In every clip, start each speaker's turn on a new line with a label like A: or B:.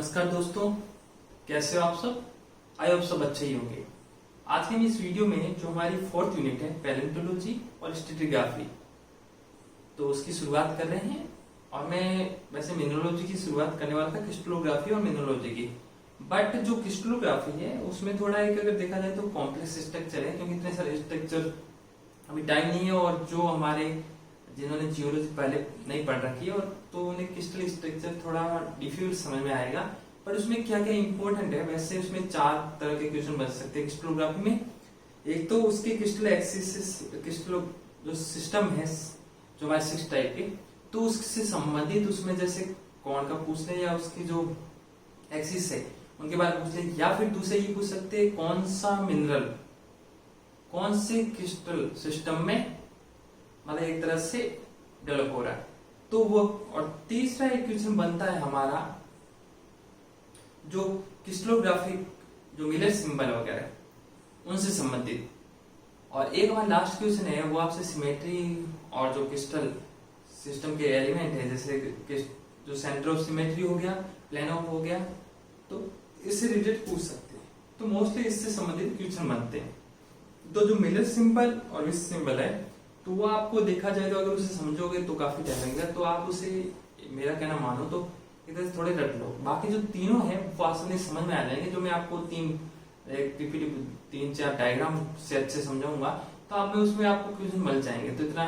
A: नमस्कार दोस्तों, कैसे हो आप सब। आई होप सब अच्छे ही होंगे। आज के इस वीडियो में जो हमारी फोर्थ यूनिट है पैलेंटोलॉजी और स्ट्रेटिग्राफी, तो उसकी शुरुआत कर रहे हैं। और मैं वैसे मिनरोलॉजी की शुरुआत करने वाला था, क्रिस्टलोग्राफी और मिनरोलॉजी की। बट जो क्रिस्टलोग्राफी है उसमें थोड़ा एक अगर देखा जाए तो कॉम्प्लेक्स स्ट्रक्चर है, क्योंकि इतने सारे स्ट्रक्चर अभी टाइम नहीं है। और जो हमारे जिन्होंने जियोलॉजी पहले नहीं पढ़ रखी है और तो उन्हें क्रिस्टल स्ट्रक्चर थोड़ा डिफ्यूज समझ में आएगा। पर उसमें क्या क्या इंपॉर्टेंट है, वैसे उसमें 4 तरह के क्वेश्चन बन सकते हैं क्रिस्टलोग्राफी में। एक तो उसके क्रिस्टल एक्सिस, क्रिस्टल जो सिस्टम है जो हमारे 6 टाइप के, तो उससे संबंधित उसमें जैसे कौन का पूछ ले या उसकी जो एक्सिस है उनके बारे में पूछ ले, या फिर दूसरे ये पूछ सकते हैं कौन सा मिनरल कौन से क्रिस्टल सिस्टम में मतलब एक तरह से डेवलप हो रहा है, तो वो। और तीसरा एक क्वेश्चन बनता है हमारा जो क्रिस्टलोग्राफिक जो मिलर सिंबल वगैरह उनसे संबंधित। और एक हमारा लास्ट क्वेश्चन है वो आपसे सिमेट्री और जो क्रिस्टल सिस्टम के एलिमेंट है, जैसे जो सेंटर ऑफ सिमेट्री हो गया, प्लेन ऑफ हो गया, तो इससे रिलेटेड पूछ सकते हैं। तो मोस्टली इससे संबंधित क्वेश्चन बनते हैं। तो जो मिलर सिंबल और विस सिंबल है, तो वो आपको देखा जाए तो अगर उसे समझोगे तो काफी टाइम लगेगा, तो आप उसे मेरा कहना मानो तो इधर से थोड़े रट लो। बाकी जो तीनों है वो आसानी समझ में आ जाएंगे। जो मैं आपको 3-4 डायग्राम से अच्छे समझाऊंगा, तो आप में उसमें आपको क्वेश्चन मिल जाएंगे, तो इतना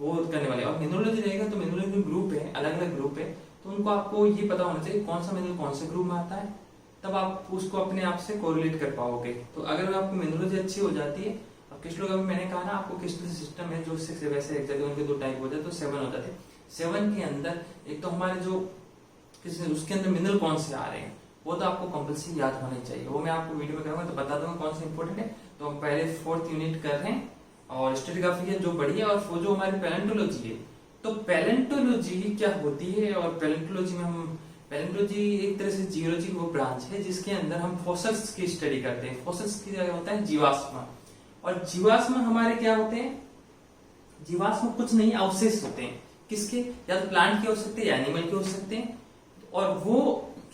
A: वो करने वाले। और मिनरोलॉजी रहेगा तो मिनरोलॉजी ग्रुप है, अलग अलग ग्रुप है, तो उनको आपको ये पता होना चाहिए कौन सा मिनरल कौन से ग्रुप में आता है, तब आप उसको अपने आप से कोरिलेट कर पाओगे। तो अगर आपको मिनरोलॉजी अच्छी हो जाती है, क्रिस्टलोग्राफी मैंने कहा ना आपको क्रिस्टल सिस्टम है जो 6 वैसे एग्जैक्ट उनके 2 टाइप हो जाते, तो 7 हो जाते। 7 के अंदर एक तो हमारे जो उसके अंदर मिनरल कौन से आ रहे हैं वो तो आपको कंपल्सरी याद होने चाहिए। वो मैं आपको वीडियो में करूंगा तो बता दूंगा कौन से इंपॉर्टेंट है। तो हम पहले 4th यूनिट कर रहे हैं और स्ट्रेटिग्राफी है जो बड़ी है, और वो जो हमारी पैलेंटोलॉजी है, तो पैलेंटोलॉजी क्या होती है। और पैलेंटोलॉजी में हम पैलेंटोलॉजी एक तरह से जियोलॉजी की वो ब्रांच है जिसके अंदर हम फॉसिल्स की स्टडी करते हैं। फॉसिल्स की क्या होता है, जीवाश्म। और जीवाश्म हमारे क्या होते हैं, जीवाश्म कुछ नहीं अवशेष होते हैं। किसके, या तो प्लांट के हो सकते हैं या एनिमल के हो सकते हैं, और वो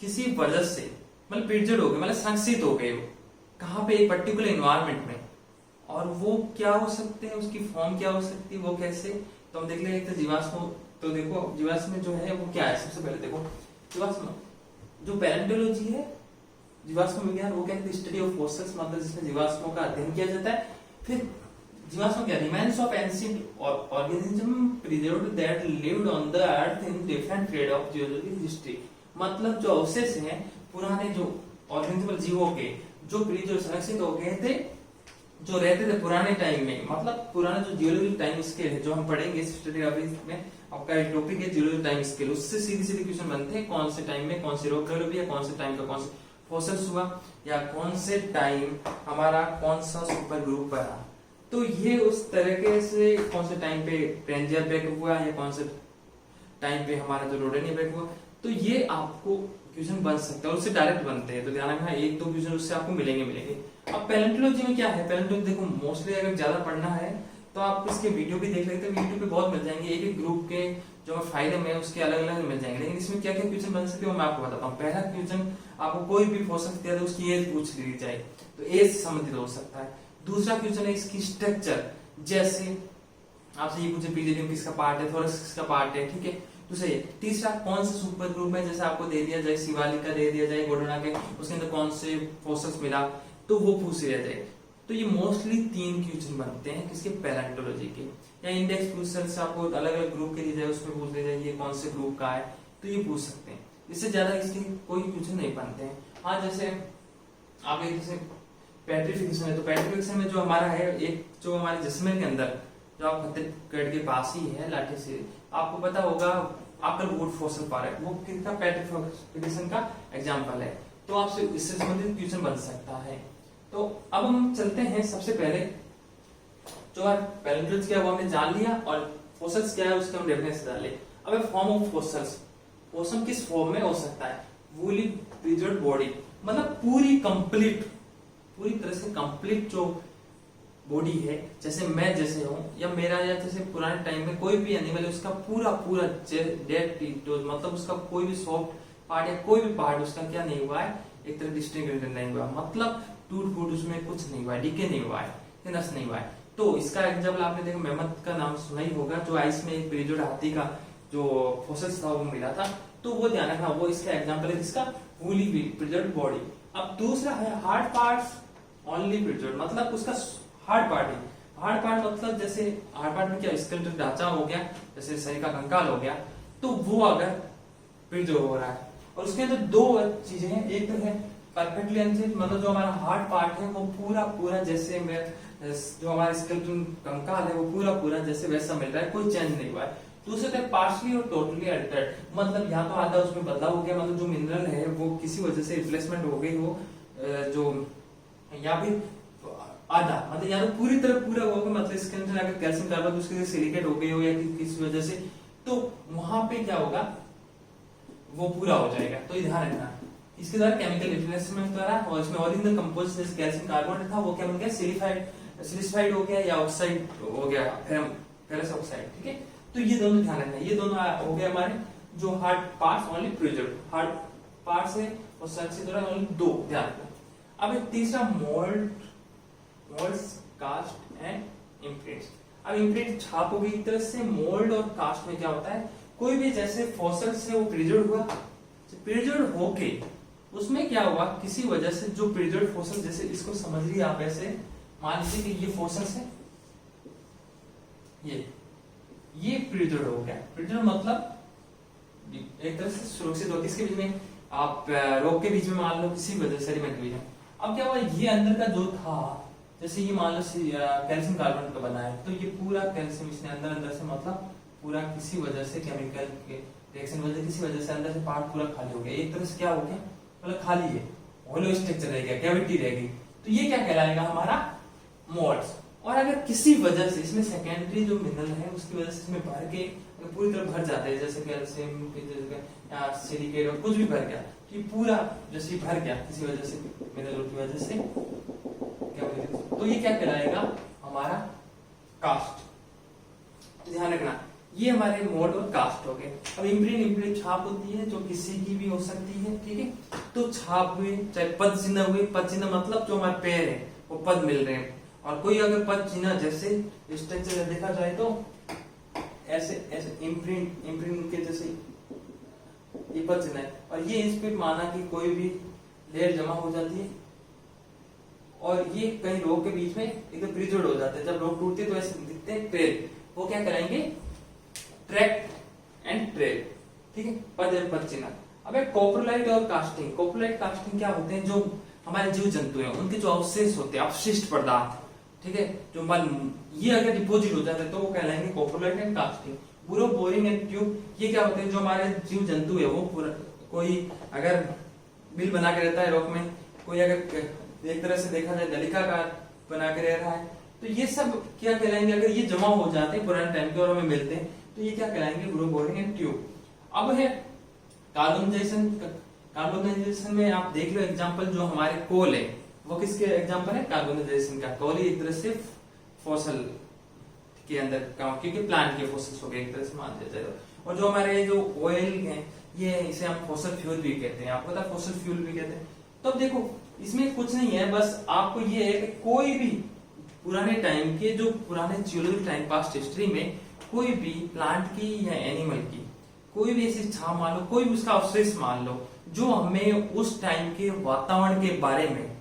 A: किसी वजह से मतलब पिरियड हो गए, मतलब संचित हो गए, कहाँ पे एक पर्टिकुलर एनवायरनमेंट में। और वो क्या हो सकते हैं, उसकी फॉर्म क्या हो सकती है, वो कैसे, तो हम देख लेंगे। एक तो जीवाश्म, तो देखो जीवाश्म जो है वो क्या है। सबसे पहले देखो जीवाश्म जो पैलेंटोलॉजी है, जीवाश्म विज्ञान, वो क्या है, स्टडी ऑफ फॉसिल्स, मतलब जिसमें जीवाश्मों का अध्ययन किया जाता है। फिर जीवाश्म क्या, remains of ancient organism preserved that lived on the earth in different period of geological history. मतलब जो अवशेष हैं पुराने जो ऑर्गेनिज्म जीवों के जो प्रिजर्व संरक्षित हो गए थे, जो रहते थे पुराने टाइम में, मतलब पुराना जो जियोलॉजिकल टाइम स्केल है जो हम पढ़ेंगे स्ट्रेटिग्राफी में, आपका एक टॉपिक है जियोलॉजिकल टाइम स्केल। उससे सीधे सीधे क्वेश्चन बनते हैं कौन से टाइम में कौन सी रॉक डेवलप या कौन से टाइम का कौन से फॉसिल्स हुआ, या कौन से टाइम हमारा कौन सा सुपर ग्रुप बना। तो ये उस तरीके से कौन से टाइम पे पेंजिया ब्रेक हुआ या कौन से टाइम पे हमारा जो रोडेनिया ब्रेक हुआ, तो ये आपको क्वेश्चन बन सकता है और उससे डायरेक्ट बनते हैं। तो ध्यान रखना, 1-2 क्वेश्चन उससे आपको मिलेंगे। अब पैलेंटोलॉजी में क्या है, पैलेंटोलॉजी देखो मोस्टली अगर ज्यादा पढ़ना है तो आप इसके वीडियो भी देख लेते हैं, यूट्यूब पे बहुत मिल जाएंगे। एक एक ग्रुप के जो फायदे में उसके अलग अलग मिल जाएंगे। लेकिन इसमें क्या क्या क्वेश्चन बन सकते हैं वो मैं आपको बताता हूँ। पहला क्वेश्चन आपको कोई भी हो सकता है, तो उसकी एज पूछ ली जाए, तो एज से संबंधित हो सकता है। दूसरा क्वेश्चन है इसकी स्ट्रक्चर, जैसे आपसे ये पूछे पीलियम किसका पार्ट है, थोरस किसका पार्ट है, ठीक है। दूसरा ये, तीसरा कौन सा सुपर ग्रुप है, जैसे आपको दे दिया जाए शिवालिक का दे दिया जाए गोंडवाना के, उसके अंदर कौन से फॉसिल्स मिला, तो वो पूछ लिया जाए। तो ये मोस्टली 3 क्वेश्चन बनते हैं किसके, पैलेंटोलॉजी के। या इंडेक्स क्वेश्चन से आपको अलग अलग ग्रुप के दिए जाए, उसमें पूछ लिया जाए ये कौन से ग्रुप का है, तो ये पूछ सकते हैं। इससे ज्यादा इसके कोई क्वेश्चन नहीं बनते हैं। हाँ, जैसे आप एक जैसे पेट्रिफिकेशन है, तो पेट्रिफिकेशन में जो हमारा है, एक जो हमारे जिस्म के अंदर जो आप खतरगढ़ के पास ही है लाठी से, आपको पता होगा आकल वुड फॉसिल पार है, वो किसका पेट्रिफिकेशन का एग्जांपल है। तो आपसे इससे संबंधित क्वेश्चन बन सकता है। तो अब हम चलते हैं, सबसे पहले जो पैलेंटोलॉजी क्या है वो हमने जान लिया, और फॉसिल्स क्या है उसके हम डेफिनेशन डाले। अब फॉर्म ऑफ फॉसिल्स, फॉसिल किस फॉर्म में हो सकता है, वुली प्रिजर्व्ड बॉडी, मतलब पूरी तरह से कंप्लीट जो बॉडी है, जैसे मैं जैसे हूँ या मेरा, या जैसे पुराने टाइम में कोई भी एनिमल है उसका पूरा डेड, मतलब उसका कोई भी सॉफ्ट पार्ट या कोई भी पार्ट उसका क्या नहीं हुआ है, एक तरह डिसइंटीग्रेटेड नहीं हुआ, मतलब टूट फूट उसमें कुछ नहीं हुआ है, डीके नहीं हुआ है, नष्ट नहीं हुआ है। तो इसका एग्जाम्पल आपने देखो मेमथ का नाम सुना ही होगा, जो आइस में एक प्रिजर्ड हाथी का जो फॉसिल्स था वो मिला था, तो वो ध्यान रखना, वो इसका एग्जाम्पल है जिसका फुली प्रिजर्ड बॉडी। अब दूसरा है हार्ड पार्ट्स ओनली प्रिजर्ड, मतलब उसका हार्ड पार्ट है। हार्ड पार्ट मतलब जैसे हार्ड पार्ट में क्या स्केलेटल ढांचा हो गया, जैसे शरीर का कंकाल हो गया, तो वो अगर प्रिजर्व हो रहा है। और उसके अंदर दो चीजें हैं, एक तो है परफेक्टली अनचेंज, मतलब जो हमारा हार्ड पार्ट है वो पूरा पूरा जैसे जो हमारा स्केलेटल कंकाल है वो पूरा पूरा जैसे वैसा मिल रहा है, कोई चेंज नहीं हुआ है। दूसरे तरफ पार्शली और टोटली अल्टर्ड, मतलब यहाँ तो आधा उसमें बदलाव हो गया, मतलब जो मिनरल है वो किसी वजह से रिप्लेसमेंट हो गई हो, जो या फिर आधा, मतलब या तो पूरी तरह पूरा हो गया, मतलब इसके अंदर अगर कैल्शियम कार्बोनेट उसके सिलिकेट हो गई हो या किसी वजह से, तो वहां पे क्या होगा, वो पूरा हो जाएगा। तो ध्यान रखना इसके द्वारा केमिकल रिप्लेसमेंट द्वारा, और इसमें ओरिजिनल कंपोजिशन जैसे कैल्शियम कार्बोनेट था वो क्या बन गया, सिलिसाइड हो गया या ऑक्साइड हो गया, फेरस ऑक्साइड। ठीक है, तो ये दोनों ध्यान रखना, ये दोनों हो गए हमारे जो hard parts only preserve, hard parts है और सर्च के दौरान ओनली दो, ध्यान रखना। अब एक तीसरा मोल्ड्स, कास्ट एंड इम्प्रिंट्स। अब इम्प्रिंट छाप हो गई एक तरह से, मोल्ड और कास्ट में क्या होता है, कोई भी जैसे फॉसिल से वो प्रिजर्व हुआ, प्रिजर्व होके उसमें क्या हुआ, किसी वजह से जो प्रिजर्व फॉसिल, जैसे इसको समझ लीजिए आप ऐसे, मान लीजिए कि ये फॉसिल्स है, ये प्रिजर्व हो गया। प्रिजर्व मतलब एक तरह से सुरक्षित हो, किसके बीच में, आप रोक के बीच में मान लो, किसी वजह से एलिमेंट के बीच में। अब क्या हुआ, ये अंदर का जो था, जैसे ये मान लो कैल्शियम कार्बोनेट का बना है, तो ये पूरा कैल्शियम इसने अंदर से, मतलब पूरा किसी वजह से केमिकल के रिएक्शन वजह किसी वजह से अंदर से पार्ट पूरा खाली हो गया, एक तरह से क्या हो गया, मतलब खाली है, होलो स्ट्रक्चर रह गया, कैविटी रह गई, तो ये क्या कहलाएगा हमारा मोल्ड्स। और अगर किसी वजह से इसमें सेकेंडरी जो मिनरल है उसकी वजह से इसमें भर के अगर पूरी तरह भर जाता है, जैसे कैल्शियम या सिलिकेट और कुछ भी भर गया, कि पूरा जैसे भर गया किसी वजह से, मिनरल की वजह से, तो ये क्या कहलाएगा हमारा कास्ट। ध्यान रखना, ये हमारे मोल्ड और कास्ट हो गए। अब इम्प्रिंट छाप होती है जो किसी की भी हो सकती है, ठीक है, तो छाप हुए चाहे पद चिन्ह हुए, पद चिन्ह मतलब जो हमारे पैर है वो पद मिल रहे हैं, और कोई अगर पद चिन्ह जैसे स्ट्रक्चर देखा जाए तो ऐसे ऐसे इम्प्रिंट के जैसे ये पद चिन्ह है, और ये इंस्पिट माना कि कोई भी लेयर जमा हो जाती है और ये कई रोग के बीच में एकदम प्रिजर्व हो जाते हैं, जब रोग टूटते तो ऐसे दिखते हैं ट्रेल, वो क्या कराएंगे, ट्रैक एंड ट्रेल, ठीक है, पद एवं पद चिन्ह। अब कोप्रोलाइट और कास्टिंग, कोप्रोलाइट कास्टिंग क्या होते हैं, जो हमारे जीव जंतु हैं उनके जो अवशेष होते हैं, अपशिष्ट पदार्थ, ठीक है, जो मल, ये अगर डिपोजिट हो जाते हैं तो वो कहलाएंगे कोप्रोलाइट एंड कास्टिंग। बुरो, बोरिंग एंड ट्यूब, ये क्या होते हैं, जो हमारे जीव जंतु है वो कोई अगर बिल बना के रहता है रॉक में, कोई अगर एक तरह से देखा जाए नलिका का बना के रह रहा है, तो ये सब क्या कहलाएंगे, अगर ये जमा हो जाते हैं पुराने टाइम के और हमें मिलते हैं तो ये क्या कहलाएंगे, बुरो, बोरिंग एंड ट्यूब। अब है कार्बोनाइजेशन। कार्बोनाइजेशन में आप देख लो एग्जांपल, जो हमारे कोल है वो किसके एग्जांपल है, कार्बोनाइजेशन का। कोल एक तरह से फॉसल के अंदर का, क्योंकि प्लांट के फॉसल्स हो गए एक तरह से मान लिया जाए। और जो हमारे जो ऑयल है, ये इसे हम फॉसल फ्यूल भी कहते हैं, आपको पता है फॉसल फ्यूल भी कहते हैं। तो अब देखो इसमें कुछ नहीं है, बस आपको ये है कि कोई भी पुराने टाइम के, जो पुराने जियोलॉजिकल टाइम पास्ट हिस्ट्री में कोई भी प्लांट की या एनिमल की कोई भी ऐसी छाप मान लो, कोई भी उसका अवशेष मान लो, जो हमें उस टाइम के वातावरण के बारे में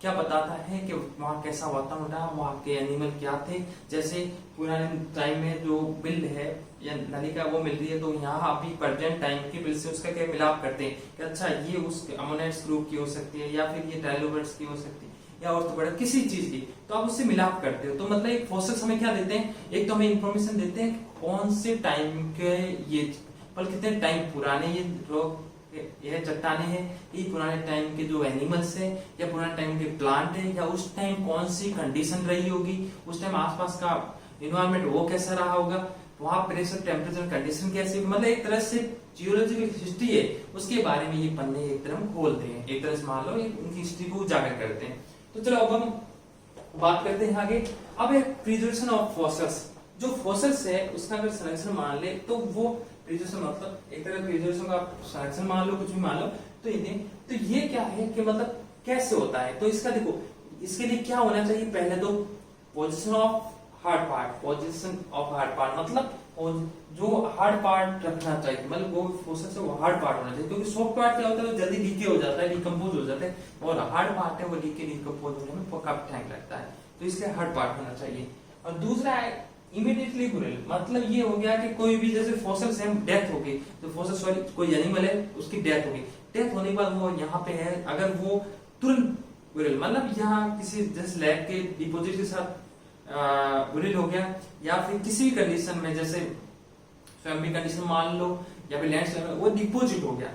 A: क्या बताता है कि वहाँ कैसा वातावरण था, वहाँ के एनिमल क्या थे। जैसे पुराने टाइम में जो बिल है या नलिका वो मिल रही है, तो यहाँ अभी प्रेजेंट टाइम के बिल से उसका क्या मिलाप करते हैं कि अच्छा ये उस अमोनाइट्स ग्रुप की हो सकती है, या फिर ये ट्राइलोबर्ट्स की हो सकती है, या ऑर्थोपोडा किसी चीज की, तो आप उससे मिलाप करते हो। तो मतलब एक फॉसिल्स हमें क्या देते हैं, एक तो हमें इंफॉर्मेशन देते हैं कौन से टाइम के ये पल, कितने टाइम पुराने ये रोग, यह चट्टाने हैं, ये पुराने टाइम के जो एनिमल्स है या पुराने टाइम के प्लांट है, या उस टाइम कौन सी कंडीशन रही होगी, उस टाइम आसपास का एनवायरनमेंट वो कैसा रहा होगा, वहां प्रेशर टेम्परेचर कंडीशन कैसी, मतलब एक तरह से जियोलॉजिकल हिस्ट्री है उसके बारे में ये पन्ने एक तरह खोलते हैं, एक तरह से मान लो उनकी हिस्ट्री को उजागर करते हैं। तो चलो अब हम बात करते हैं आगे। अब है प्रिजर्वेशन ऑफ फॉसिल्स। जो फॉसिल्स है उसका अगर संरक्षण मान ले तो वो प्रिजर्वेशन मतलब एक तरह प्रिजर्वेशन का आप संरक्षण मान लो, कुछ भी मान लो। तो ये क्या है कि मतलब कैसे होता है, तो इसका देखो, इसके लिए क्या होना चाहिए, पहले तो position of hard part, position of hard part मतलब जो हार्ड पार्ट रखना चाहिए, मतलब वो फोर्सेस है वो हार्ड पार्ट होना चाहिए, क्योंकि सॉफ्ट पार्ट क्या होता है वो जल्दी डीके हो जाता है, डिकम्पोज हो जाता है, और हार्ड पार्ट है वो डीके डिकम्पोज होने में काफी टाइम लगता है, तो इसलिए हार्ड पार्ट होना चाहिए। और दूसरा है इमीडिएटली बुरेल, मतलब ये हो गया कि कोई भी जैसे फॉसिल से डेथ होगी, तो फॉसिल सॉरी कोई एनिमल है उसकी डेथ होगी, डेथ होने के बाद वो यहाँ पे है, अगर वो तुरंत बुरेल मतलब यहाँ किसी जैसे लैब के डिपोजिट के साथ बुरेल हो गया, या फिर किसी भी कंडीशन में जैसे स्वयं कंडीशन मान लो या फिर लैंडस्लाइड वो डिपोजिट हो गया,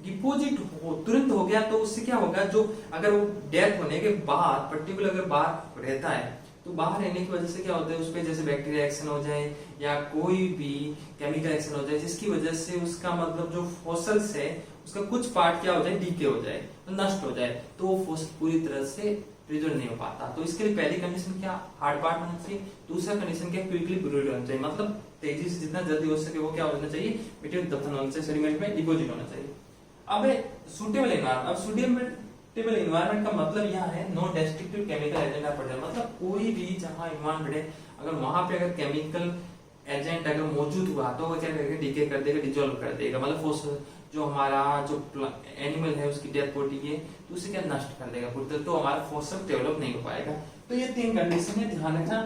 A: डिपोजिट हो तुरंत हो गया, तो उससे क्या होगा, जो अगर वो डेथ होने के बाद पर्टिकुलर अगर बाहर रहता है, तो बाहर रहने की वजह से क्या होता है उस पर जैसे बैक्टीरिया एक्शन हो जाए या कोई भी केमिकल एक्शन हो जाए, जिसकी वजह से उसका मतलब जो फॉसिल्स है उसका कुछ पार्ट क्या हो जाए, डीके हो जाए, तो नष्ट हो जाए, तो वो फॉसिल पूरी तरह से प्रिजर्व नहीं हो पाता। तो इसके लिए पहली कंडीशन क्या, हार्ड पार्ट होना चाहिए, दूसरा कंडीशन क्या, क्विकली प्रिजर्व होना चाहिए, मतलब तेजी से जितना जल्दी हो सके वो क्या होना चाहिए, मटेरियल दफन होना चाहिए, सेडिमेंट में डिपोजिट होना चाहिए। अब सूटेबल एनवायरनमेंट, अब सूटेबल एनवायरनमेंट का मतलब यहाँ है no destructive chemical agent are present, मतलब कोई भी जहाँ एनवायरनमेंट है अगर वहां पे अगर केमिकल एजेंट अगर मौजूद हुआ तो वो क्या करेगा, डीके कर देगा, डिजोल्व कर देगा, मतलब जो हमारा जो एनिमल है उसकी डेथ बॉडी है तो उसे क्या नष्ट कर देगा पूरी तरह, तो हमारा फॉसिल डेवलप नहीं हो पाएगा। तो ये 3 कंडीशन है, ध्यान रखना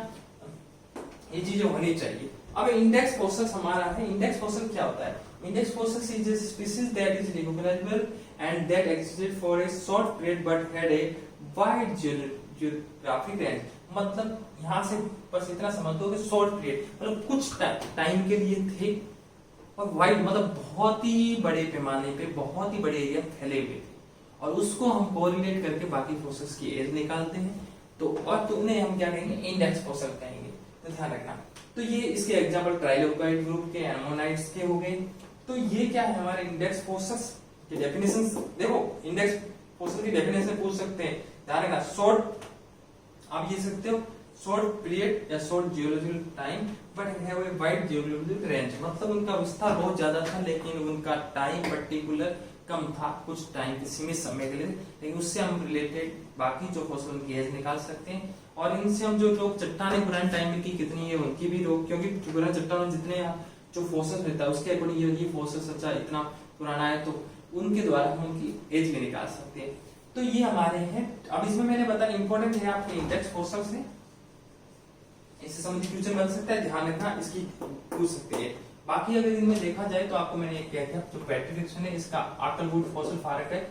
A: ये चीजें होनी चाहिए। अब इंडेक्स फॉसिल हमारा है, इंडेक्स फॉसिल क्या होता है, index fossil is a species that is recognisable and that existed for a short period but had a wide geographic range, मतलब यहाँ से बस इतना समझ दो कि शॉर्ट पीरियड मतलब कुछ टाइम के लिए थे, और वाइड मतलब बहुत ही बड़े पैमाने पे बहुत ही बड़े एरिया फैले हुए थे, और उसको हम कोरिलेट करके बाकी फोर्सेस की एज निकालते हैं, तो और तो उन्हें हम क्या कहेंगे, इंडेक्स फोर्सल कहेंगे, तो ध्यान रखना। तो ये इसके एग्जांपल ट्राइलोकाइड ग्रुप के, एमोनाइट्स के हो गए। तो ये क्या है हमारे इंडेक्स फोर्सेस की डेफिनेशन, देखो इंडेक्स फोर्सल की डेफिनेशन पूछ सकते हैं, ध्यान रखना, शॉर्ट आप ये सकते हो शॉर्ट पीरियड या short geological time but have a wide geological range, मतलब उनका विस्तार बहुत ज्यादा था लेकिन उनका टाइम पर्टिकुलर कम था, कुछ टाइम के सीमित समय के लिए, लेकिन उससे हम रिलेटेड बाकी जो फॉसिल उनकी एज निकाल सकते हैं, और इनसे हम जो लोग चट्टाने पुराने टाइम की कितनी है उनकी भी लोग, क्योंकि पुराने चट्टानों जितने जो फॉसिल रहता है उसके अकॉर्डिंग ये फॉसिल अच्छा इतना पुराना है, तो उनके द्वारा हम उनकी एज भी निकाल सकते हैं। तो ये हमारे हैं। अब इसमें मैंने बताया इंपॉर्टेंट है आपके इंडेक्स फॉसिल से, इससे संबंधित क्वेश्चन बन सकता है, ध्यान रखना, इसकी पूछ सकते हैं। बाकी अगर इनमें देखा जाए तो आपको मैंने एक कह दिया, जो पेट्रिफिकेशन है इसका आकलवुड फॉसिल फारक है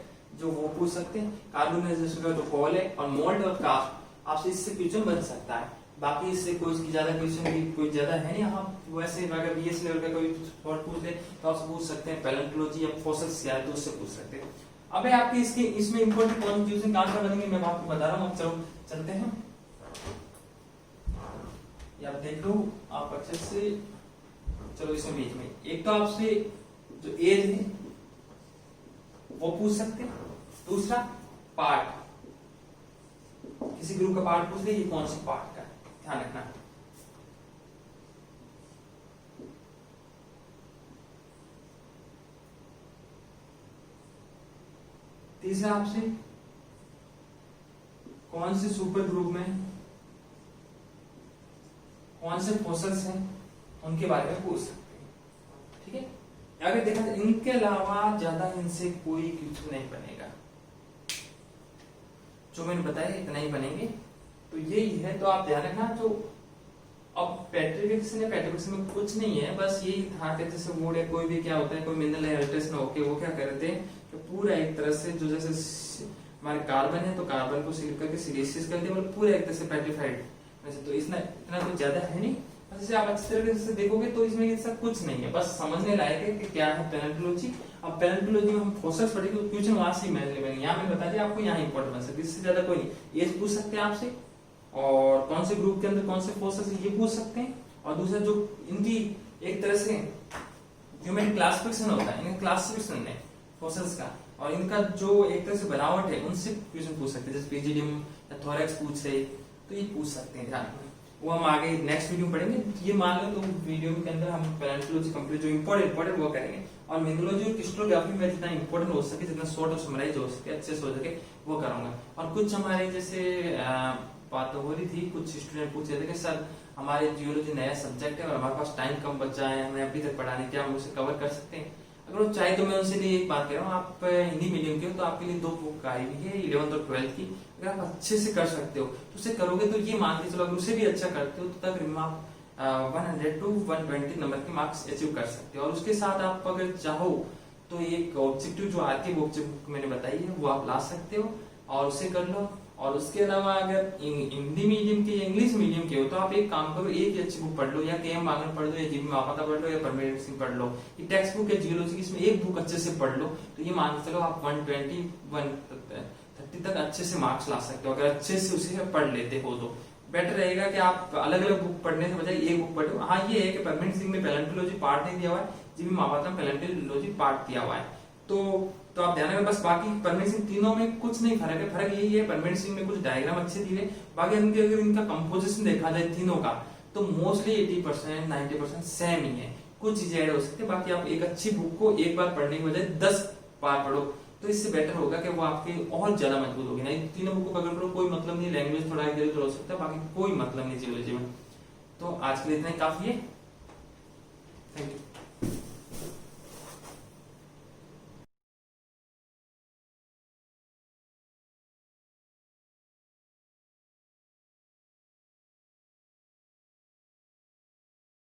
A: जो वो पूछ सकते हैं, कार्बोनाइजेशन का जो कॉल है, और मोल्ड और कास्ट आपसे इससे क्वेश्चन बन सकता है। बाकी इससे कोई इसकी ज्यादा क्वेश्चन की कोई ज्यादा है नहीं, आप वैसे अगर बीएस लेवल का कोई शॉर्ट पूछ ले तो आपसे पूछ सकते हैं, पैलेंटोलॉजी या फॉसिल्स क्या है तो उससे पूछ सकते हैं। अब आपके इसके इसमें इंपॉर्टेंट कौन क्वेश्चन कहां से बनेंगे मैं आपको बता रहा हूँ, चलो चलते हैं, आप देख लो आप अच्छे से। चलो इसमें बीच में एक तो आपसे जो एज है वो पूछ सकते हैं, दूसरा पार्ट, किसी ग्रुप का पार्ट पूछ ले, ये कौन सा पार्ट का, ध्यान रखना। तीसरा आपसे कौन से सुपर ग्रुप में कौन से फॉसिल्स हैं उनके बारे में पूछ सकते हैं, ठीक है। अगर देखा जाए इनके अलावा ज्यादा इनसे कोई क्वेश्चन नहीं बनेगा, जो मैंने बताया इतना ही बनेंगे, तो यही है। तो आप ध्यान रखना, जो अब पेट्रिफिकेशन है, पेट्रिफिकेशन में कुछ नहीं है, बस यही था कि जैसे मूड है, कोई भी क्या होता है, कोई मिनरल है अल्ट्रेशन होके वो क्या करते हैं कि पूरा एक तरह से जो जैसे हमारे कार्बन है तो कार्बन को सिलिक करके सिलिसिस करते हैं, मतलब पूरा एक तरह से पेट्रिफाइड, वैसे तो इसमें इतना कुछ ज्यादा है नहीं, जैसे आप अच्छी तरीके से देखोगे तो इसमें ऐसा कुछ नहीं है, बस समझने लायक है कि क्या है पैलेंटोलॉजी। अब पैलेंटोलॉजी में हम फोसिल्स पढ़ेंगे तो क्वेश्चन वहां से मैंने यहाँ मैंने बता दिया आपको, यहाँ इंपॉर्टेंट बन सकते, इससे ज्यादा कोई नहीं। एज पूछ सकते हैं आपसे, और कौन से ग्रुप के अंदर कौन से फोर्सेस ये पूछ सकते हैं, और दूसरा जो इनकी एक तरह से ह्यूमन क्लासिफिकेशन होता है, इनका क्लासिफिकेशन है फोर्सेस का, और इनका जो एक तरह से बनावट है उनसे क्वेश्चन पूछ सकते हैं, जैसे पीजीडीएम या थोरैक्स पूछ रहे तो ये पूछ सकते हैं, ध्यान रखना। वो हम आगे नेक्स्ट वीडियो में पढ़ेंगे। ये मान लो तो वीडियो के अंदर हम पैलेंटोलॉजी कंप्लीट जो इम्पोर्टेंट वो करेंगे, और मेथोडोलॉजी और क्रिस्टलोग्राफी में जितना इंपॉर्टेंट हो सके, जितना शॉर्ट और समराइज हो सके, अच्छे से हो सके वो करूंगा। और कुछ हमारे जैसे बात हो रही थी, कुछ स्टूडेंट पूछ रहे थे कि सर हमारे जियोलॉजी नया सब्जेक्ट है और हमारे पास टाइम कम बचा है, हमें अभी तक पढ़ाने, क्या हम उसे कवर कर सकते हैं? अगर वो चाहे तो मैं उनसे लिए एक बात कह रहा हूँ, आप हिंदी मीडियम के हो तो आपके लिए 2 बुक आई हुई है 11th और 12th की। अगर आप अच्छे से कर सकते हो तो उसे करोगे तो ये मान के चलो, अगर उसे भी अच्छा करते हो तो तकरीबन आप 100 to 120 नंबर के मार्क्स अचीव कर सकते हो। और उसके साथ आप अगर चाहो तो एक ऑब्जेक्टिव जो आरके बुक मैंने बताई है वो आप ला सकते हो और उसे कर लो। और उसके अलावा अगर हिंदी मीडियम के या इंग्लिश मीडियम के हो तो आप एक काम करो, एक ही अच्छी बुक पढ़ लो, या के.एम. बांगल पढ़ लो, या जीबी महापात्रा पढ़ लो, या परमवीर सिंह पढ़ लो। ये टेक्स्ट बुक है जियोलॉजी की, इसमें एक बुक अच्छे से पढ़ लो तो ये मान के चलो आप 120 130 तक अच्छे से मार्क्स ला सकते हो, अगर अच्छे से उसे पढ़ लेते हो तो। बेटर रहेगा कि आप अलग अलग बुक पढ़ने से बजाय एक बुक पढ़ो। हाँ ये है कि परमवीर सिंह में पैलेंटोलॉजी पार्ट नहीं दिया हुआ है, जीबी महापात्रा में पैलेंटोलॉजी पार्ट दिया हुआ है, तो आप ध्यान रखें। बस बाकी परमवीर सिंह तीनों में कुछ नहीं फर्क है, फर्क यही है परमवीर सिंह में कुछ डायग्राम अच्छे दिए, बाकी इनके अगर इनका कंपोजिशन देखा जाए तीनों का तो मोस्टली 80% 90% सेम ही है, कुछ चीजें ऐड हो सकती है। बाकी आप एक अच्छी बुक को एक बार पढ़ने के बजाय 10 बार पढ़ो तो इससे बेटर होगा कि वो आपकी और ज्यादा मजबूत होगी। नहीं तीनों बुक को अगर पढ़ो कोई मतलब नहीं, लैंग्वेज थोड़ा इधर उधर हो सकता है, बाकी कोई मतलब नहीं जियोलॉजी में। तो आज के लिए इतना ही काफी है। Thank you.